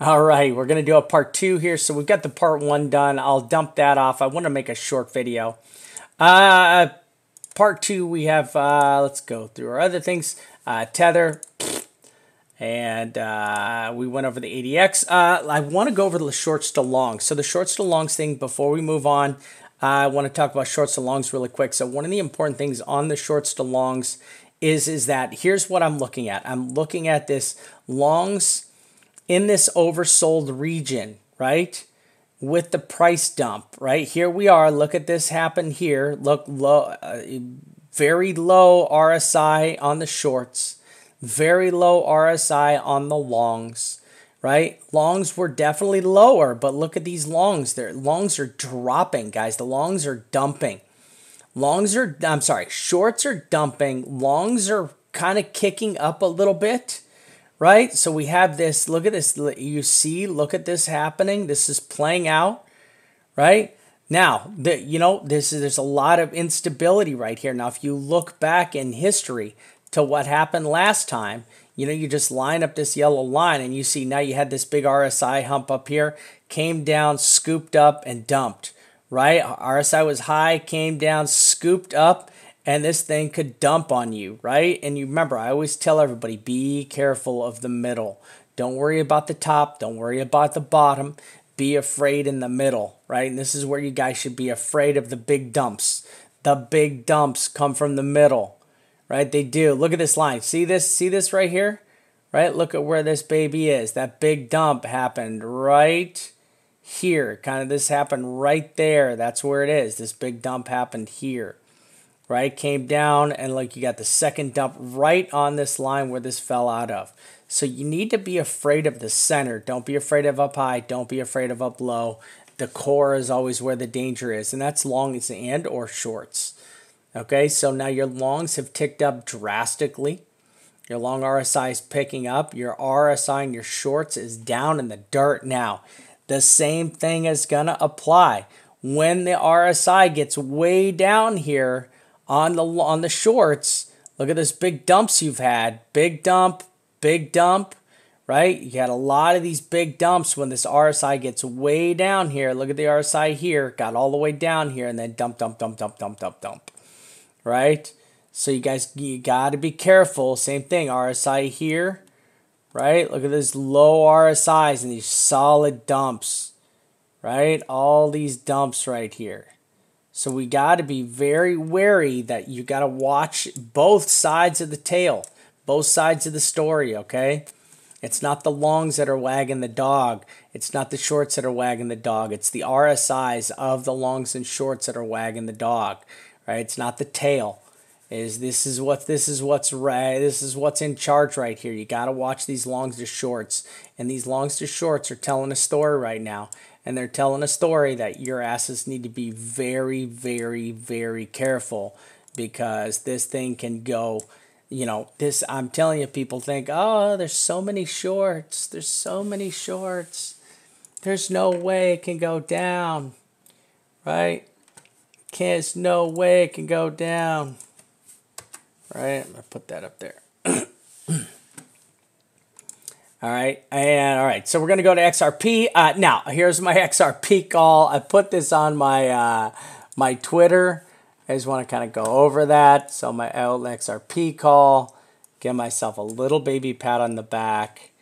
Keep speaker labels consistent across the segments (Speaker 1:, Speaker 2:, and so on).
Speaker 1: All right, we're going to do a part 2 here. So we've got the part 1 done. I'll dump that off. I want to make a short video. Uh, Part 2, we have, let's go through our other things. Tether, and we went over the ADX. I want to go over the shorts to longs. So the shorts to longs thing, before we move on, I want to talk about shorts to longs really quick. So one of the important things on the shorts to longs is that here's what I'm looking at. I'm looking at this longs in this oversold region, right? With the price dump, right? Here we are. Look at this happen here. Look, low, very low RSI on the shorts, very low RSI on the longs, right? Longs were definitely lower, but look at these longs. Their longs are dropping, guys. The longs are dumping. Shorts are dumping. Longs are kind of kicking up a little bit, right? So we have this, look at this, you see, look at this happening. This is playing out, right? Now, there's a lot of instability right here. Now, if you look back in history to what happened last time, you just line up this yellow line and you see now you had this big RSI hump up here, came down, scooped up, and dumped, right? RSI was high, came down, scooped up, and this thing could dump on you, right? And you remember, I always tell everybody, be careful of the middle. Don't worry about the top. Don't worry about the bottom. Be afraid in the middle, right? And this is where you guys should be afraid of the big dumps. The big dumps come from the middle, right? They do. Look at this line. See this? See this right here? Right? Look at where this baby is. That big dump happened right here. Kind of this happened right there. That's where it is. This big dump happened here. Right, came down, and like you got the second dump right on this line where this fell out of. So you need to be afraid of the center. Don't be afraid of up high. Don't be afraid of up low. The core is always where the danger is, and that's longs and or shorts. Okay, so now your longs have ticked up drastically. Your long RSI is picking up. Your RSI and your shorts is down in the dirt now. The same thing is going to apply. When the RSI gets way down here, on the shorts, look at this big dumps you've had. Big dump, right? You had a lot of these big dumps when this RSI gets way down here. Look at the RSI here. Got all the way down here and then dump. Right? So you got to be careful. Same thing, RSI here. Right? Look at these low RSIs and these solid dumps. Right? All these dumps right here. So we got to be very wary that you got to watch both sides of the tail, both sides of the story, okay? It's not the longs that are wagging the dog. It's not the shorts that are wagging the dog. It's the RSIs of the longs and shorts that are wagging the dog, right? It's not the tail. This is what's in charge right here. You got to watch these longs to shorts, and these longs to shorts are telling a story right now. And they're telling a story that your asses need to be very, very, very careful, because this thing can go, I'm telling you, people think, oh, there's so many shorts. There's so many shorts. There's no way it can go down, right? There's no way it can go down, right? I'm going to put that up there. All right, so we're going to go to XRP. Now, here's my XRP call. I put this on my my Twitter. I just want to kind of go over that. So my XRP call, give myself a little baby pat on the back.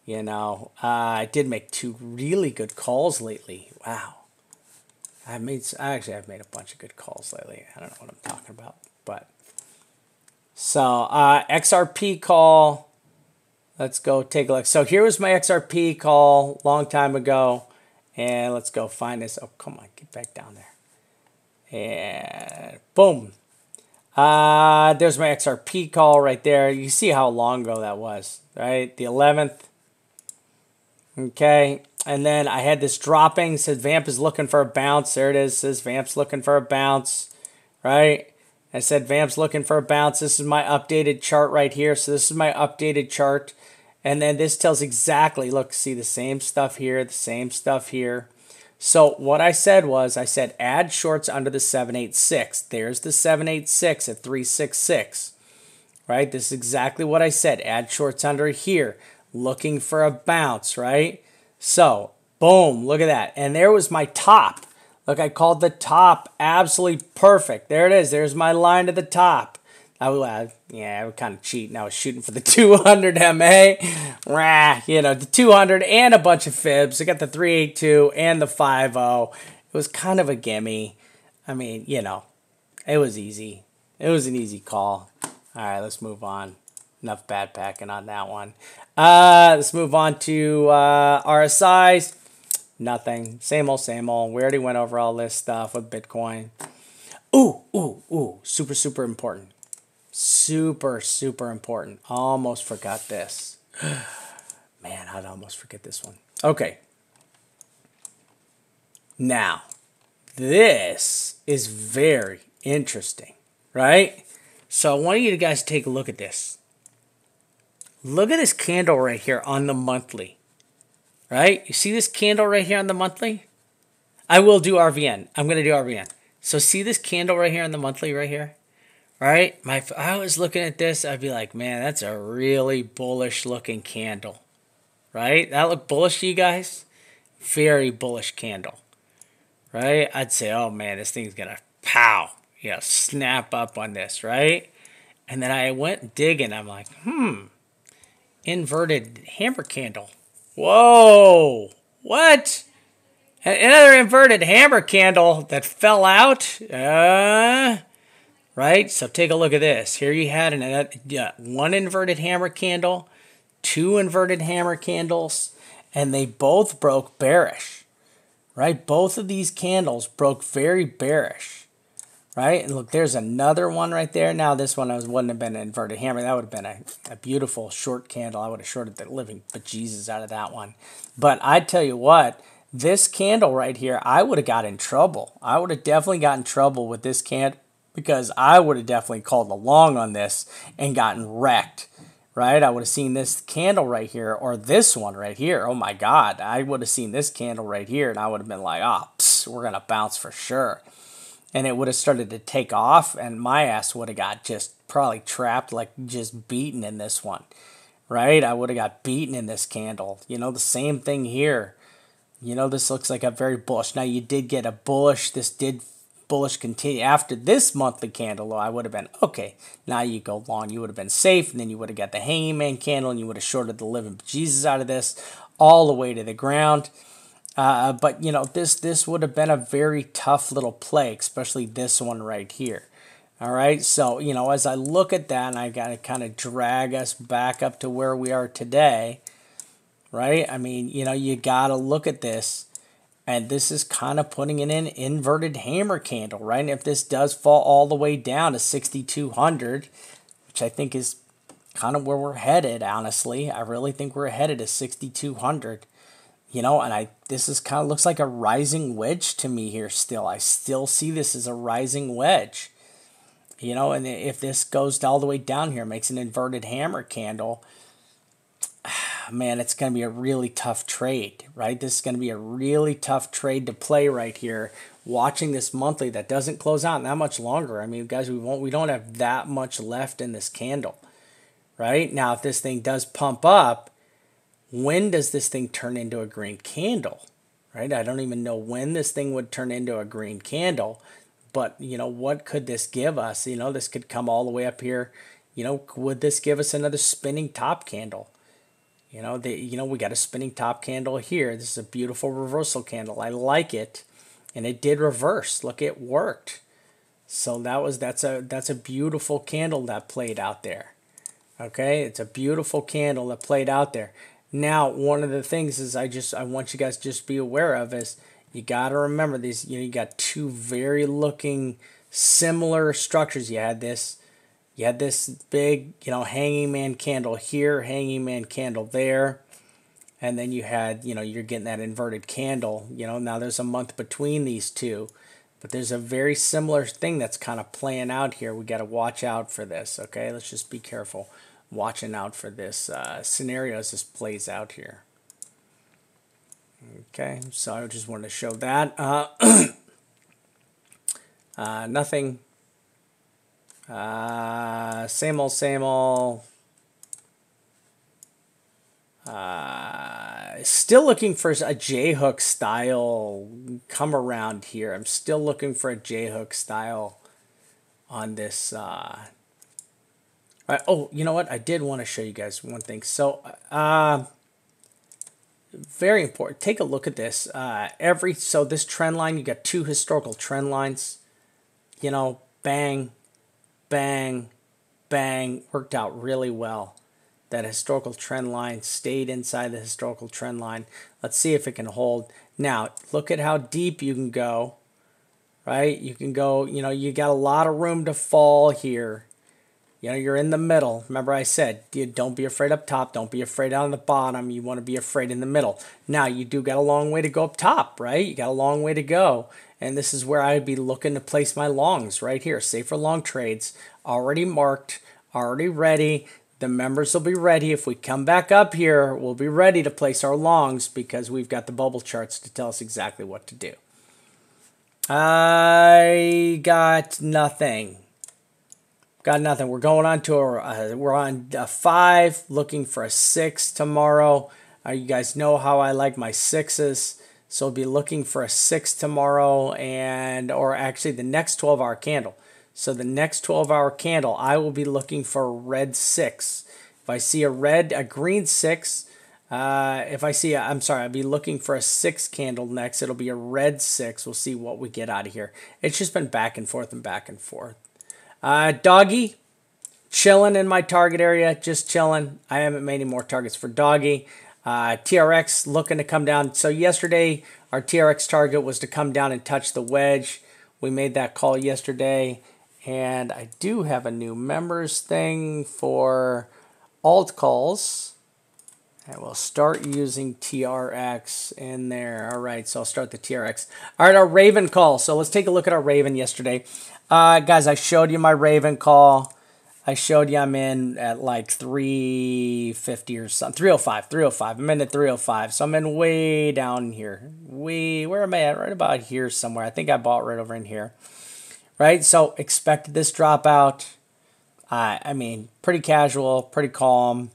Speaker 1: I did make 2 really good calls lately. Wow. I've made a bunch of good calls lately. I don't know what I'm talking about. But so XRP call. Let's go take a look. So here was my XRP call long time ago. And let's go find this. Oh, come on. Get back down there. And boom. There's my XRP call right there. You see how long ago that was, right? The 11th. Okay. And then I had this dropping. It says Vamp is looking for a bounce. There it is. It says Vamp's looking for a bounce, right? I said Vamp's looking for a bounce. This is my updated chart right here. So this is my updated chart. And then this tells exactly, look, see the same stuff here, the same stuff here. So what I said was, I said add shorts under the 786. There's the 786 at 366, right? This is exactly what I said. Add shorts under here, looking for a bounce, right? So, boom, look at that. And there was my top. Look, I called the top absolutely perfect. There it is. There's my line to the top. I was kind of cheating. I was shooting for the 200 MA. You know, the 200 and a bunch of fibs. I got the 382 and the 50. It was kind of a gimme. I mean, you know, it was easy. It was an easy call. All right, let's move on. Enough bad packing on that one. Let's move on to RSIs. Nothing. Same old, same old. We already went over all this stuff with Bitcoin. Ooh. Super, super important. Super, super important. Almost forgot this. Man, I'd almost forget this one. Okay. Now, this is very interesting, right? So I want you guys to take a look at this. Look at this candle right here on the monthly, right? You see this candle right here on the monthly? I will do RVN. I'm going to do RVN. So see this candle right here on the monthly right here? Right? I was looking at this, I'd be like, man, that's a really bullish looking candle. Right? That look bullish to you guys? Very bullish candle. Right? I'd say, oh man, this thing's going to pow. Yeah, snap up on this, right? And then I went digging. I'm like, inverted hammer candle. Whoa! What? Another inverted hammer candle that fell out? Right? So take a look at this. Here you had one inverted hammer candle, two inverted hammer candles, and they both broke bearish. Right? Both of these candles broke very bearish. Right? And look, there's another one right there. Now this one wouldn't have been an inverted hammer. That would have been a beautiful short candle. I would have shorted the living bejesus out of that one. But I tell you what, this candle right here, I would have got in trouble. I would have definitely got in trouble with this candle because I would have definitely called a long on this and gotten wrecked. Right? I would have seen this candle right here or this one right here. Oh my God. I would have seen this candle right here and I would have been like, we're going to bounce for sure. And it would have started to take off and my ass would have got just probably trapped, like just beaten in this one. Right? I would have got beaten in this candle. You know, the same thing here. You know, this looks like a very bullish. Now you did get a bullish. This did bullish continue after this monthly candle. I would have been okay. Now you go long. You would have been safe, and then you would have got the hanging man candle, and you would have shorted the living bejesus out of this all the way to the ground. But you know, this would have been a very tough little play, especially this one right here. All right. So you know, as I look at that, and I got to kind of drag us back up to where we are today. Right? I mean, you know, you got to look at this. And this is kind of putting in an inverted hammer candle, right? And if this does fall all the way down to 6,200, which I think is kind of where we're headed, honestly. I really think we're headed to 6,200. You know, and this is kind of looks like a rising wedge to me here still. I still see this as a rising wedge. You know, and if this goes all the way down here, makes an inverted hammer candle, man, it's going to be a really tough trade, right? This is going to be a really tough trade to play right here. Watching this monthly that doesn't close out that much longer. I mean, guys, we don't have that much left in this candle, right? Now, if this thing does pump up, when does this thing turn into a green candle, right? I don't even know when this thing would turn into a green candle, but you know, what could this give us? You know, this could come all the way up here. You know, would this give us another spinning top candle? You know, we got a spinning top candle here. This is a beautiful reversal candle. I like it, and it did reverse. Look, it worked. So that's a beautiful candle that played out there. Okay, it's a beautiful candle that played out there. Now, one of the things is I want you guys to just be aware of is you got to remember these. You know, you got two very looking similar structures. You had this big, you know, hanging man candle here, hanging man candle there. And then you had, you know, you're getting that inverted candle. You know, now there's a month between these two. But there's a very similar thing that's kind of playing out here. We got to watch out for this, okay? Let's just be careful watching out for this scenario as this plays out here. Okay, so I just wanted to show that. Nothing. Same old, same old. Still looking for a J-hook style come around here. I'm still looking for a J-hook style on this. Oh, you know what? I did want to show you guys one thing. So, very important. Take a look at this. So this trend line, you got two historical trend lines. You know, bang, bang, bang, worked out really well. That historical trend line stayed inside the historical trend line. Let's see if it can hold. Now, look at how deep you can go, right? You can go, you know, you got a lot of room to fall here. You know, you're in the middle. Remember I said, don't be afraid up top. Don't be afraid on the bottom. You want to be afraid in the middle. Now, you do got a long way to go up top, right? You got a long way to go. And this is where I'd be looking to place my longs right here. Safer long trades, already marked, already ready. The members will be ready. If we come back up here, we'll be ready to place our longs because we've got the bubble charts to tell us exactly what to do. I got nothing. Got nothing. We're going on to we're on a 5, looking for a 6 tomorrow. You guys know how I like my 6s. So we'll be looking for a 6 tomorrow, or actually the next 12-hour candle. So the next 12-hour candle, I will be looking for a red 6. If I see a green 6, I'll be looking for a 6 candle next. It'll be a red 6. We'll see what we get out of here. It's just been back and forth and back and forth. Doggy, chilling in my target area, just chilling. I haven't made any more targets for Doggy. TRX looking to come down. So yesterday, our TRX target was to come down and touch the wedge. We made that call yesterday. And I do have a new members thing for alt calls. And we'll start using TRX in there. All right, so I'll start the TRX. All right, our Raven call. So let's take a look at our Raven yesterday. Guys, I showed you my Raven call. I showed you I'm in at like 350 or something. 305. I'm in at 305. So I'm in way down here. Where am I at? Right about here somewhere. I think I bought right over in here. Right, so expected this dropout. I mean, pretty casual, pretty calm.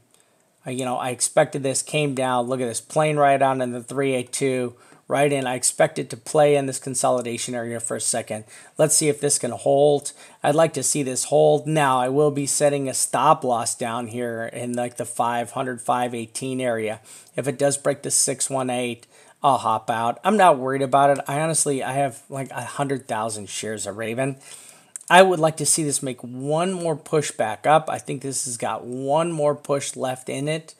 Speaker 1: You know, I expected this, came down. Look at this, playing right down in the 382, right in. I expected to play in this consolidation area for a second. Let's see if this can hold. I'd like to see this hold. Now, I will be setting a stop loss down here in like the 500, 518 area. If it does break the 618, I'll hop out. I'm not worried about it. I have like 100,000 shares of Raven. I would like to see this make one more push back up. I think this has got one more push left in it,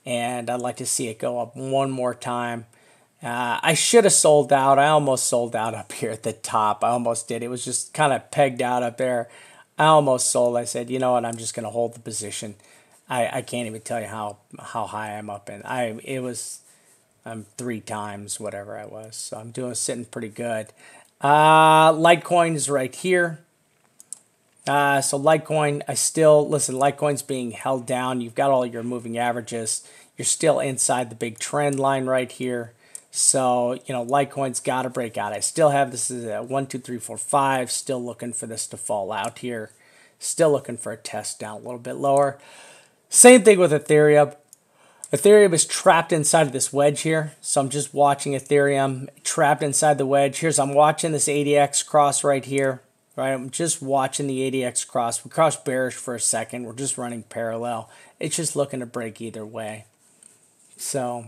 Speaker 1: and I'd like to see it go up one more time. I should have sold out. I almost sold out up here at the top. I almost did. It was just kind of pegged out up there. I almost sold. I said, you know what, I'm just going to hold the position. I can't even tell you how high I'm up in. I'm 3 times whatever I was. So I'm sitting pretty good. Litecoin is right here. So Litecoin, Litecoin's being held down. You've got all your moving averages. You're still inside the big trend line right here. So, you know, Litecoin's got to break out. I still have this as a 1, 2, 3, 4, 5. Still looking for this to fall out here. Still looking for a test down a little bit lower. Same thing with Ethereum. Ethereum is trapped inside of this wedge here. So I'm just watching Ethereum trapped inside the wedge. I'm watching this ADX cross right here. Right, I'm just watching the ADX cross. We crossed bearish for a second. We're just running parallel. It's just looking to break either way. So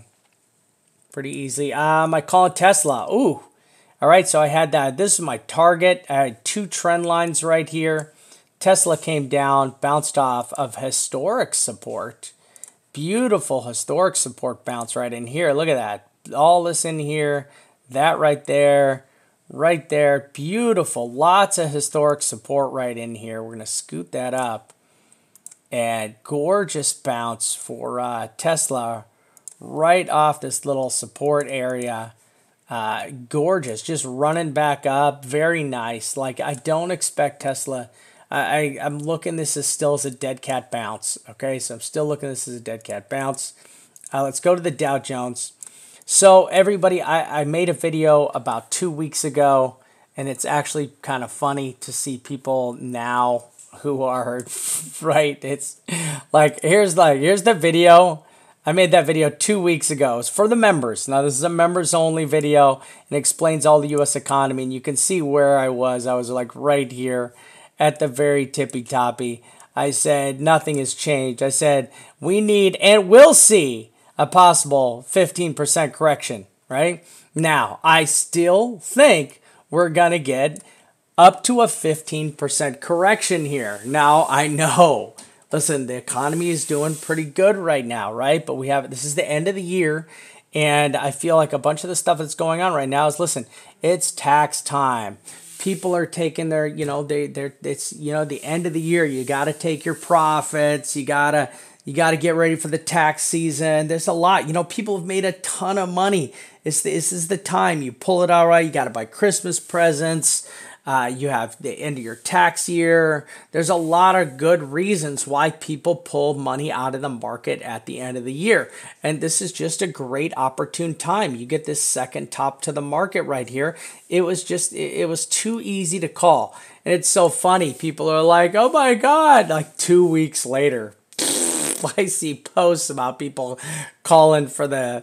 Speaker 1: pretty easy. I call it Tesla. Ooh. All right, so I had that. This is my target. I had 2 trend lines right here. Tesla came down, bounced off of historic support. Beautiful historic support bounce right in here. Look at that. All this in here. That right there. Right there. Beautiful. Lots of historic support right in here. We're going to scoot that up. And gorgeous bounce for Tesla right off this little support area. Gorgeous. Just running back up. Very nice. Like, I don't expect Tesla. I'm looking this as still as a dead cat bounce. Okay, so I'm still looking at this as a dead cat bounce. Let's go to the Dow Jones. So everybody, I made a video about 2 weeks ago, and it's actually kind of funny to see people now who are right. It's like here's the video. I made that video 2 weeks ago. It's for the members. Now, this is a members only video and explains all the U.S. economy. And you can see where I was. I was like right here at the very tippy toppy. I said nothing has changed. I said we need and will see a possible 15% correction, right? Now, I still think we're going to get up to a 15% correction here. Now, I know, listen, the economy is doing pretty good right now, right? But this is the end of the year, and I feel like a bunch of the stuff that's going on right now is, listen, it's tax time. People are taking their, it's, the end of the year. You got to take your profits. You got to get ready for the tax season. There's a lot. People have made a ton of money. This is the time. You pull it out right. You got to buy Christmas presents. You have the end of your tax year. There's a lot of good reasons why people pull money out of the market at the end of the year. And this is just a great opportune time. You get this second top to the market right here. It was too easy to call. And it's so funny. People are like, oh my God, like 2 weeks later, I see posts about people calling for the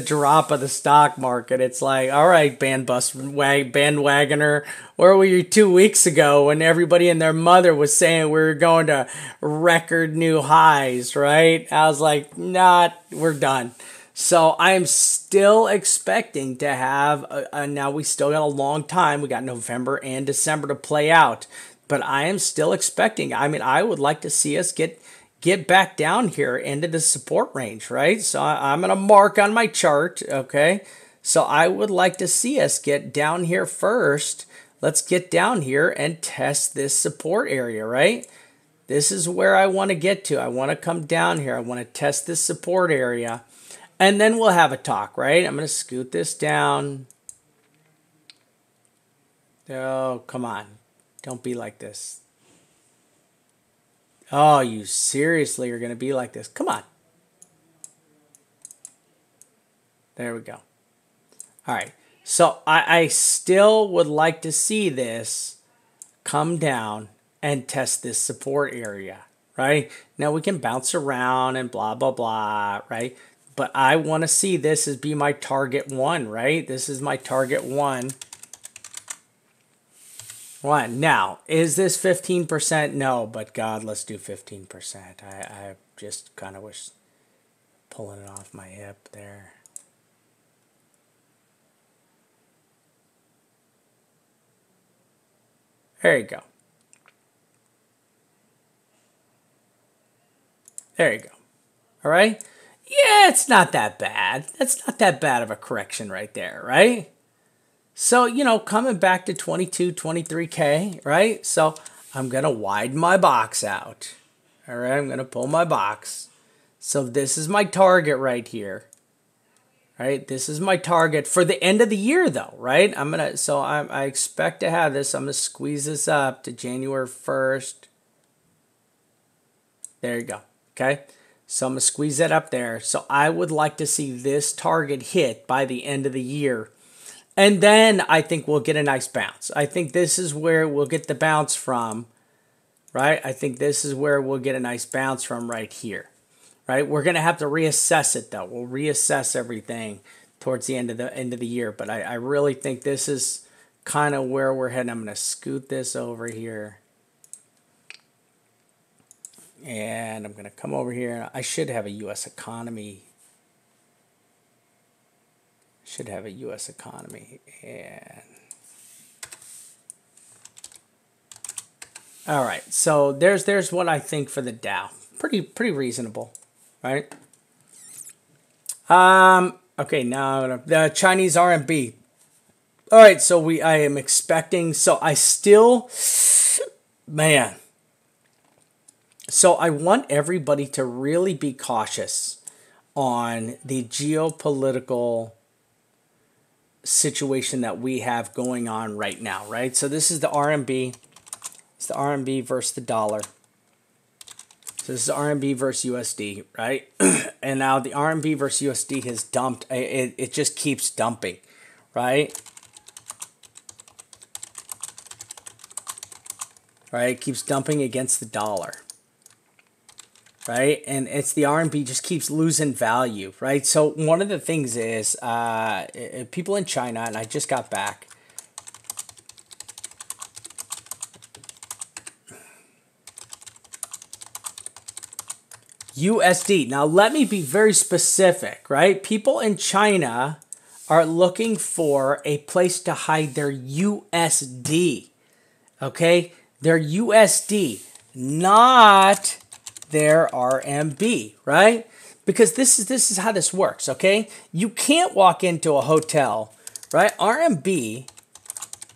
Speaker 1: drop of the stock market. It's like, all right, bandwagoner, where were you 2 weeks ago when everybody and their mother was saying we were going to record new highs, right? I was like, we're done. So I am still expecting to have, now we still got a long time. We got November and December to play out. But I am still expecting, I would like to see us get back down here into the support range, right? So I'm going to mark on my chart, okay? So I would like to see us get down here first. Let's get down here and test this support area, right? This is where I want to get to. I want to come down here. I want to test this support area. And then we'll have a talk, right? I'm going to scoot this down. Oh, come on. Don't be like this. Oh, you seriously are going to be like this? Come on. There we go. All right. So I still would like to see this come down and test this support area, right? Now we can bounce around and blah, blah, blah, right? But I want to see this as be my target one, right? This is my target one. Now, is this 15%? No, but God, let's do 15%. I just kind of wish pulling it off my hip there. There you go. There you go. All right? Yeah, it's not that bad. That's not that bad of a correction right there, right? So, coming back to 22, 23K, right? So I'm going to widen my box out. All right, I'm going to pull my box. So this is my target right here. Right? This is my target for the end of the year though, right? I expect to have this. I'm going to squeeze this up to January 1st. There you go. Okay? So I'm going to squeeze that up there. So I would like to see this target hit by the end of the year. And then I think we'll get a nice bounce. I think this is where we'll get the bounce from, right? I think this is where we'll get a nice bounce from right here, right? We're going to have to reassess it, though. We'll reassess everything towards the end of the year. But I really think this is kind of where we're heading. I'm going to scoot this over here. And I'm going to come over here. I should have a U.S. economy. Should have a U.S. economy. And all right, so there's what I think for the Dow. Pretty reasonable, right? Okay, now the Chinese RMB. All right, so I am expecting. So I still, man. So I want everybody to really be cautious on the geopolitical situation that we have going on right now, right? So this is the RMB. It's the RMB versus the dollar. So this is RMB versus USD, right? And now the RMB versus USD has dumped. It just keeps dumping, right? Right? It keeps dumping against the dollar. right? And it's the RMB just keeps losing value, right? So one of the things is people in China, and I just got back. USD. Now let me be very specific, right? People in China are looking for a place to hide their USD, okay? Their USD, not their RMB, right? Because this is how this works, okay? You can't walk into a hotel, right? RMB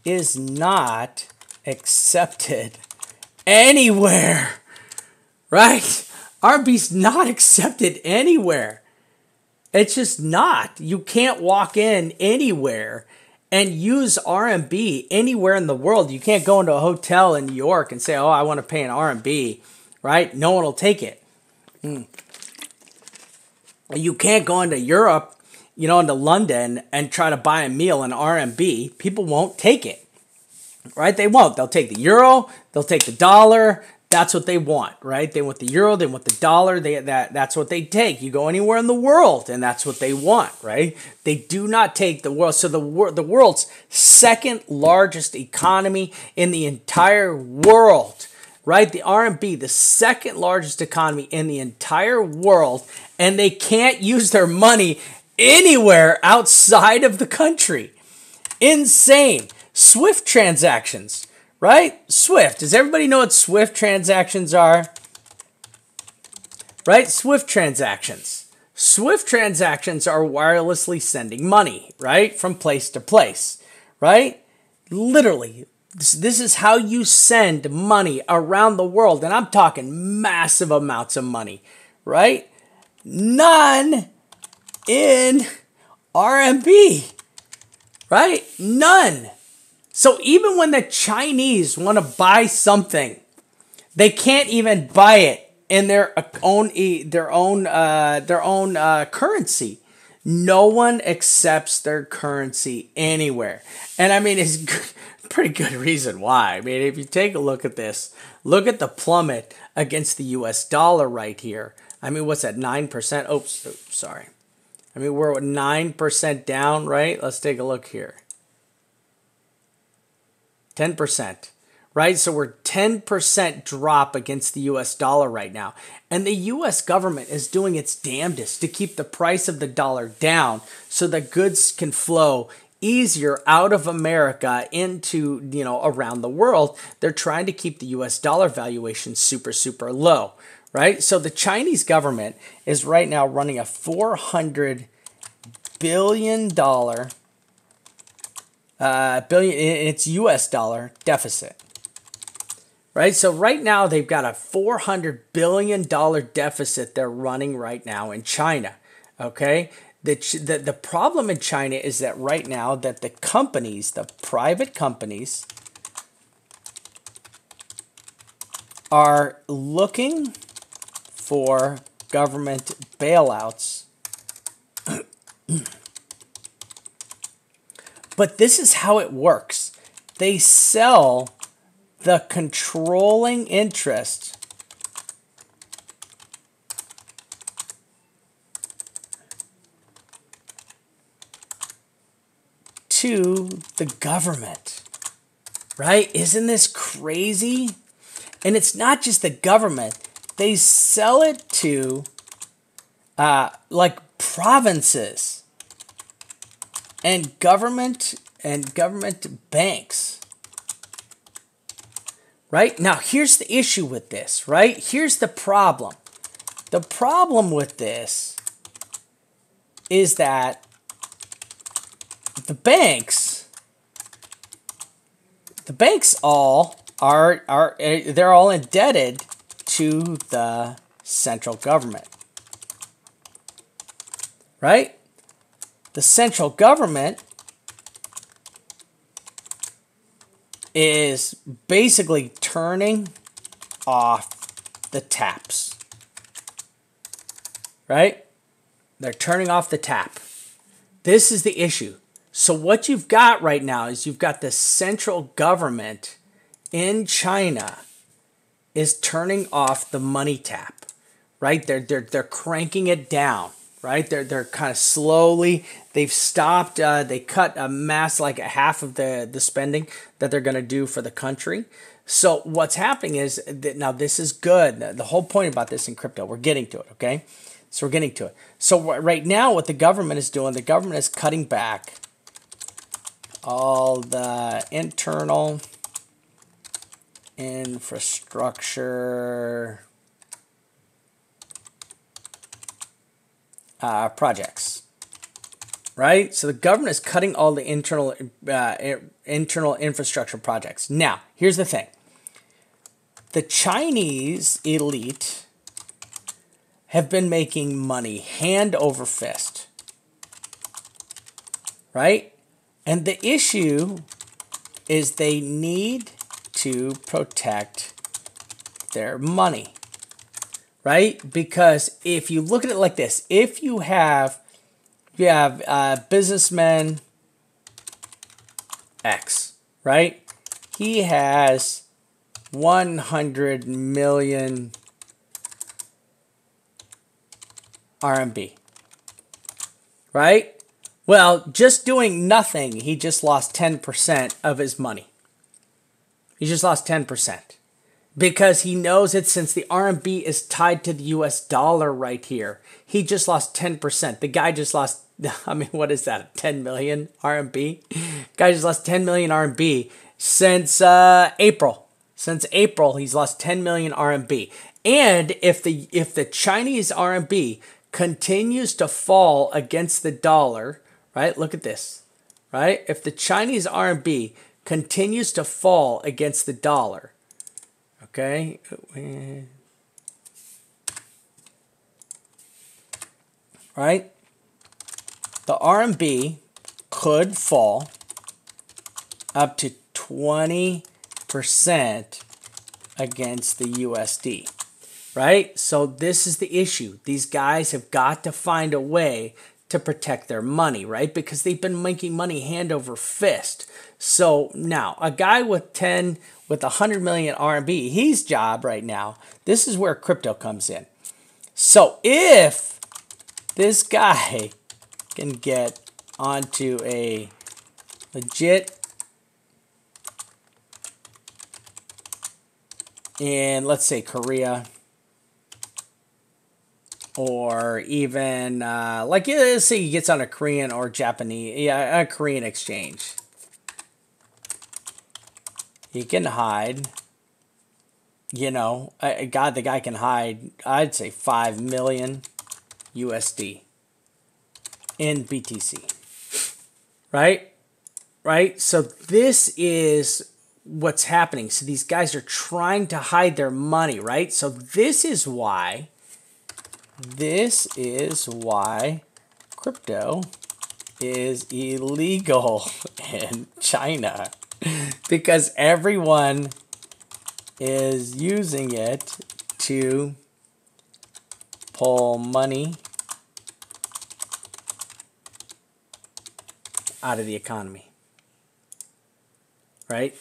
Speaker 1: is not accepted anywhere, right? RMB's not accepted anywhere. It's just not. You can't walk in anywhere and use RMB anywhere in the world. You can't go into a hotel in New York and say, oh, I want to pay in RMB, right? No one will take it. You can't go into Europe, into London and try to buy a meal in RMB. People won't take it, right? They won't. They'll take the euro. They'll take the dollar. That's what they want, right? They want the euro, they want the dollar, that's what they take. You go anywhere in the world, and that's what they want, right? They do not take the world. So the world's second largest economy in the entire world, right? The RMB, the second largest economy in the entire world, and they can't use their money anywhere outside of the country. Insane. SWIFT transactions. Right? SWIFT. Does everybody know what SWIFT transactions are? Right? SWIFT transactions. SWIFT transactions are wirelessly sending money, right? From place to place, right? Literally. This is how you send money around the world. And I'm talking massive amounts of money, right? None in RMB, right? None. So even when the Chinese want to buy something, they can't even buy it in their own currency. No one accepts their currency anywhere, and I mean it's pretty good reason why. I mean, if you take a look at this, look at the plummet against the U.S. dollar right here. I mean, what's that? 9%? Oops, sorry. I mean, we're 9% down, right? Let's take a look here. 10%, right? So we're 10% drop against the US dollar right now. And the US government is doing its damnedest to keep the price of the dollar down so that goods can flow easier out of America into, around the world. They're trying to keep the US dollar valuation super, super low, right? So the Chinese government is right now running a $400 billion it's US dollar deficit, right? So right now they've got a $400 billion deficit they're running right now in China, okay? The problem in China is that right now that the private companies are looking for government bailouts. But this is how it works. They sell the controlling interest to the government, right? Isn't this crazy? And it's not just the government. They sell it to like provinces. And government banks, right? Now, here's the issue with this, right? Here's the problem. The problem with this is that the banks all they're all indebted to the central government, right? The central government is basically turning off the taps, right? They're turning off the tap. This is the issue. So what you've got right now is you've got the central government in China is turning off the money tap, right? They're cranking it down, right? They're kind of slowly. They've stopped. They cut a mass like a half of the spending that they're going to do for the country. So what's happening is that now this is good. The whole point about this in crypto, we're getting to it, okay? So we're getting to it. So right now, what the government is doing, the government is cutting back all the internal infrastructure projects, right? So the government is cutting all the internal infrastructure projects. Now, here's the thing. The Chinese elite have been making money hand over fist, right? And the issue is they need to protect their money, right? Because if you look at it like this, if you have businessman X, right? He has 100 million RMB, right? Well, just doing nothing, he just lost 10% of his money. He just lost 10% because he knows it, since the RMB is tied to the US dollar right here. He just lost 10%. The guy just lost, I mean, what is that? 10 million RMB? Guy just lost 10 million RMB since April. Since April, he's lost 10 million RMB. And if the Chinese RMB continues to fall against the dollar, right? Look at this, right? If the Chinese RMB continues to fall against the dollar, okay? Right? The RMB could fall up to 20% against the USD. Right? So this is the issue. These guys have got to find a way to protect their money, right? Because they've been making money hand over fist. So now a guy with 100 million RMB, his job right now, this is where crypto comes in. So if this guy can get onto a legit, in let's say Korea, or even like let's say he gets on a Korean or Japanese, a Korean exchange, he can hide, you know, the guy can hide, I'd say 5 million USD in BTC, right? So this is what's happening. So these guys are trying to hide their money, right? So this is why crypto is illegal in China, because everyone is using it to pull money out of the economy, right?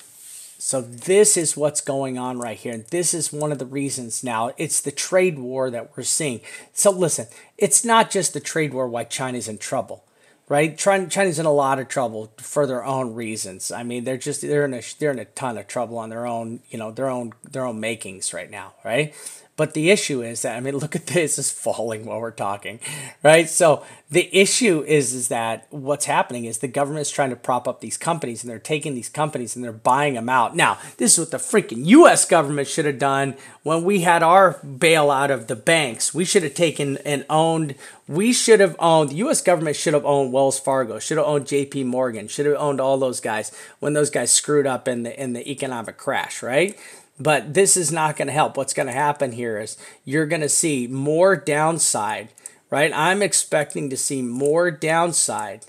Speaker 1: So this is what's going on right here. And this is one of the reasons now. It's the trade war that we're seeing. So listen, it's not just the trade war why China's in trouble, right? China's in a lot of trouble for their own reasons. I mean, they're in a ton of trouble on their own, you know, their own makings right now, right? But the issue is that, I mean, look at this, is falling while we're talking, right? So the issue is that what's happening is the government is trying to prop up these companies, and they're taking these companies and they're buying them out. Now, this is what the freaking U.S. government should have done when we had our bailout of the banks. We should have taken and owned, the U.S. government should have owned Wells Fargo, should have owned J.P. Morgan, should have owned all those guys when those guys screwed up in the economic crash, right? But this is not going to help. What's going to happen here is you're going to see more downside, right? I'm expecting to see more downside.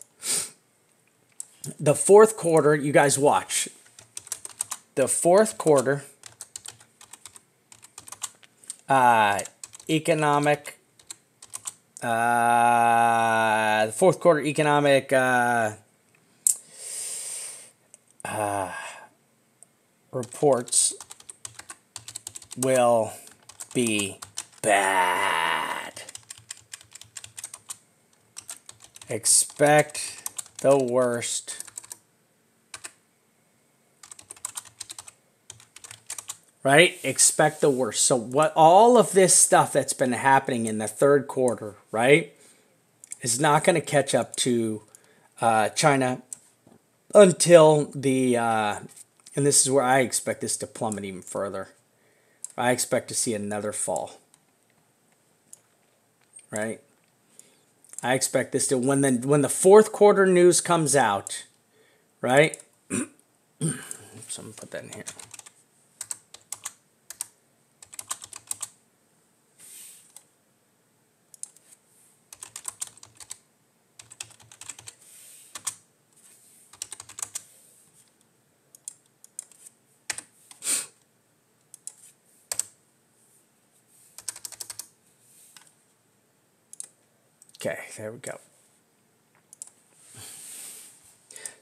Speaker 1: The fourth quarter, you guys watch. The fourth quarter economic reports will be bad. Expect the worst. Right? Expect the worst. So what all of this stuff that's been happening in the third quarter, right, is not going to catch up to China until the, and this is where I expect this to plummet even further. I expect to see another fall. Right? I expect this to, when the fourth quarter news comes out, right? So I'm going to put that in here. Okay, there we go.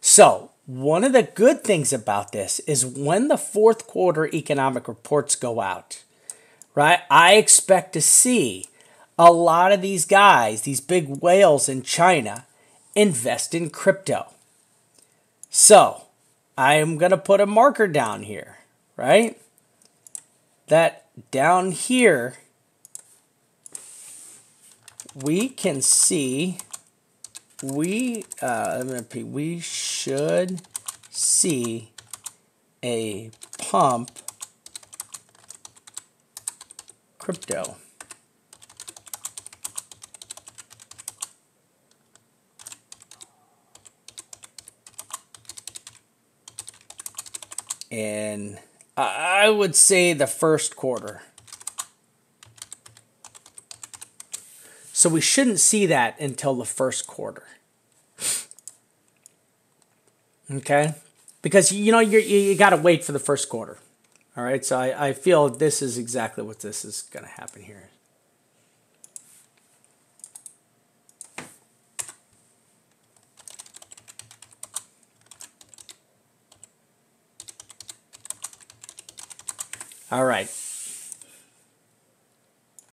Speaker 1: So, one of the good things about this is when the fourth quarter economic reports go out, right? I expect to see a lot of these guys, these big whales in China, invest in crypto. So, I am going to put a marker down here, right? That down here, we can see we should see a pump crypto. And I would say the first quarter. So we shouldn't see that until the first quarter. Okay? Because, you know, you got to wait for the first quarter. All right? So I feel this is exactly what this is going to happen here. All right.